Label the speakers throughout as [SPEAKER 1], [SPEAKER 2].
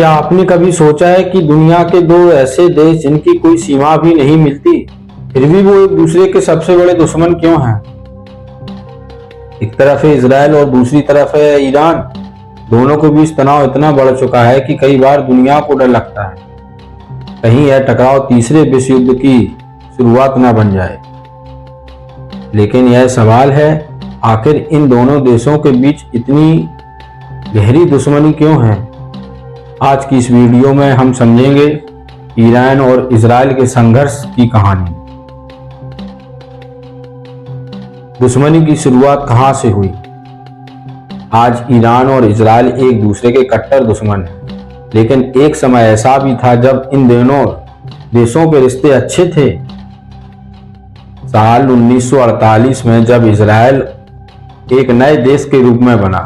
[SPEAKER 1] क्या आपने कभी सोचा है कि दुनिया के दो ऐसे देश जिनकी कोई सीमा भी नहीं मिलती, फिर भी वो एक दूसरे के सबसे बड़े दुश्मन क्यों हैं? एक तरफ है इजराइल और दूसरी तरफ है ईरान। दोनों के बीच तनाव इतना बढ़ चुका है कि कई बार दुनिया को डर लगता है कहीं यह टकराव तीसरे विश्व युद्ध की शुरुआत न बन जाए। लेकिन यह सवाल है, आखिर इन दोनों देशों के बीच इतनी गहरी दुश्मनी क्यों है? आज की इस वीडियो में हम समझेंगे ईरान और इजराइल के संघर्ष की कहानी। दुश्मनी की शुरुआत कहां से हुई? आज ईरान और इजराइल एक दूसरे के कट्टर दुश्मन हैं, लेकिन एक समय ऐसा भी था जब इन दोनों देशों के रिश्ते अच्छे थे। साल 1948 में जब इजराइल एक नए देश के रूप में बना,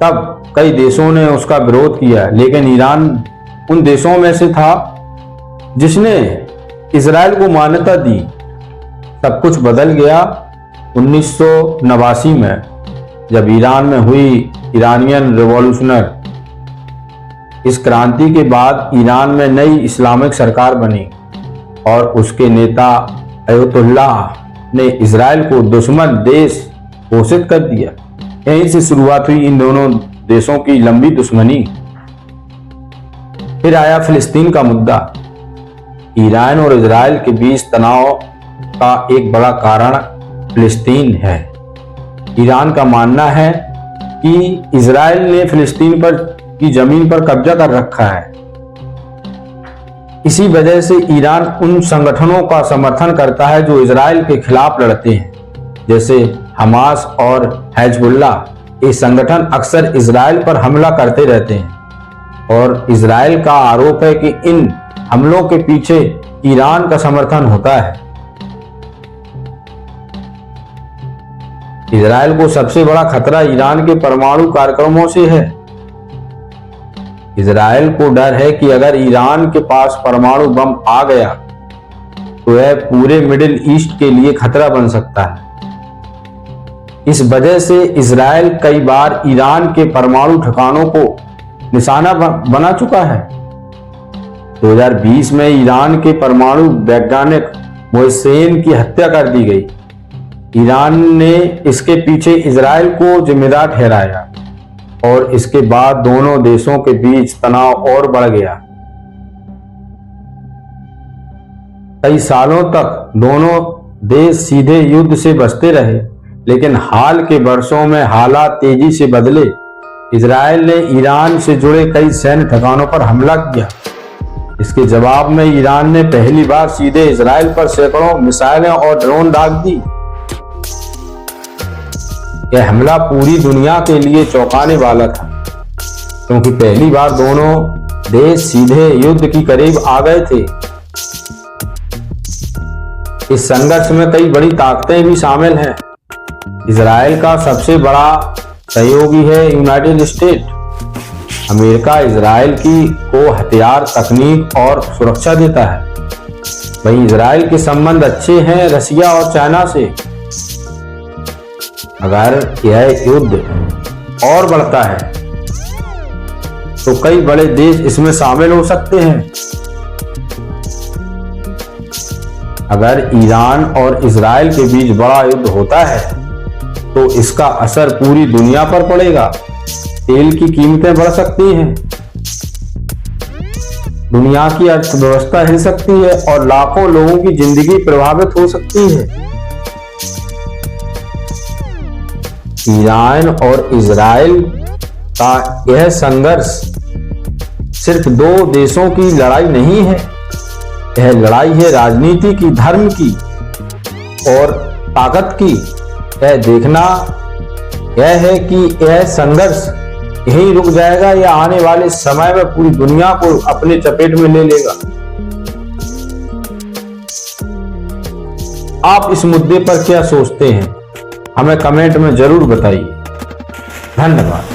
[SPEAKER 1] तब कई देशों ने उसका विरोध किया, लेकिन ईरान उन देशों में से था जिसने इजराइल को मान्यता दी। सब कुछ बदल गया 1989 में, जब ईरान में हुई ईरानियन रिवॉल्यूशनर। इस क्रांति के बाद ईरान में नई इस्लामिक सरकार बनी और उसके नेता अयतुल्लाह ने इजराइल को दुश्मन देश घोषित कर दिया। यहीं से शुरुआत हुई इन दोनों देशों की लंबी दुश्मनी। फिर आया फिलिस्तीन का मुद्दा। ईरान और इजराइल के बीच तनाव का एक बड़ा कारण फिलिस्तीन है। ईरान का मानना है कि इजराइल ने फिलिस्तीन पर की जमीन पर कब्जा कर रखा है। इसी वजह से ईरान उन संगठनों का समर्थन करता है जो इजराइल के खिलाफ लड़ते हैं, जैसे हमास और हिजबुल्लाह। ये संगठन अक्सर इजराइल पर हमला करते रहते हैं और इजराइल का आरोप है कि इन हमलों के पीछे ईरान का समर्थन होता है। इजराइल को सबसे बड़ा खतरा ईरान के परमाणु कार्यक्रमों से है। इजराइल को डर है कि अगर ईरान के पास परमाणु बम आ गया तो यह पूरे मिडिल ईस्ट के लिए खतरा बन सकता है। इस वजह से इजराइल कई बार ईरान के परमाणु ठिकानों को निशाना बना चुका है। 2020 में ईरान के परमाणु वैज्ञानिक मोहसेन की हत्या कर दी गई। ईरान ने इसके पीछे इजराइल को जिम्मेदार ठहराया और इसके बाद दोनों देशों के बीच तनाव और बढ़ गया। कई सालों तक दोनों देश सीधे युद्ध से बचते रहे, लेकिन हाल के वर्षों में हालात तेजी से बदले। इजराइल ने ईरान से जुड़े कई सैन्य ठिकानों पर हमला किया। इसके जवाब में ईरान ने पहली बार सीधे इजराइल पर सैकड़ों मिसाइलें और ड्रोन दाग दी। यह हमला पूरी दुनिया के लिए चौंकाने वाला था, क्योंकि पहली बार दोनों देश सीधे युद्ध की करीब आ गए थे। इस संघर्ष में कई बड़ी ताकतें भी शामिल हैं। इजराइल का सबसे बड़ा सहयोगी है यूनाइटेड स्टेट। अमेरिका इजराइल को हथियार, तकनीक और सुरक्षा देता है। वहीं इजराइल के संबंध अच्छे हैं रसिया और चाइना से। अगर यह युद्ध और बढ़ता है तो कई बड़े देश इसमें शामिल हो सकते हैं। अगर ईरान और इजराइल के बीच बड़ा युद्ध होता है तो इसका असर पूरी दुनिया पर पड़ेगा। तेल की कीमतें बढ़ सकती हैं, दुनिया की अर्थव्यवस्था हिल सकती है और लाखों लोगों की जिंदगी प्रभावित हो सकती है। ईरान और इजराइल का यह संघर्ष सिर्फ दो देशों की लड़ाई नहीं है। यह लड़ाई है राजनीति की, धर्म की और ताकत की। यह देखना यह है कि यह संघर्ष यहीं रुक जाएगा या आने वाले समय में पूरी दुनिया को अपने चपेट में ले लेगा। आप इस मुद्दे पर क्या सोचते हैं? हमें कमेंट में जरूर बताइए। धन्यवाद।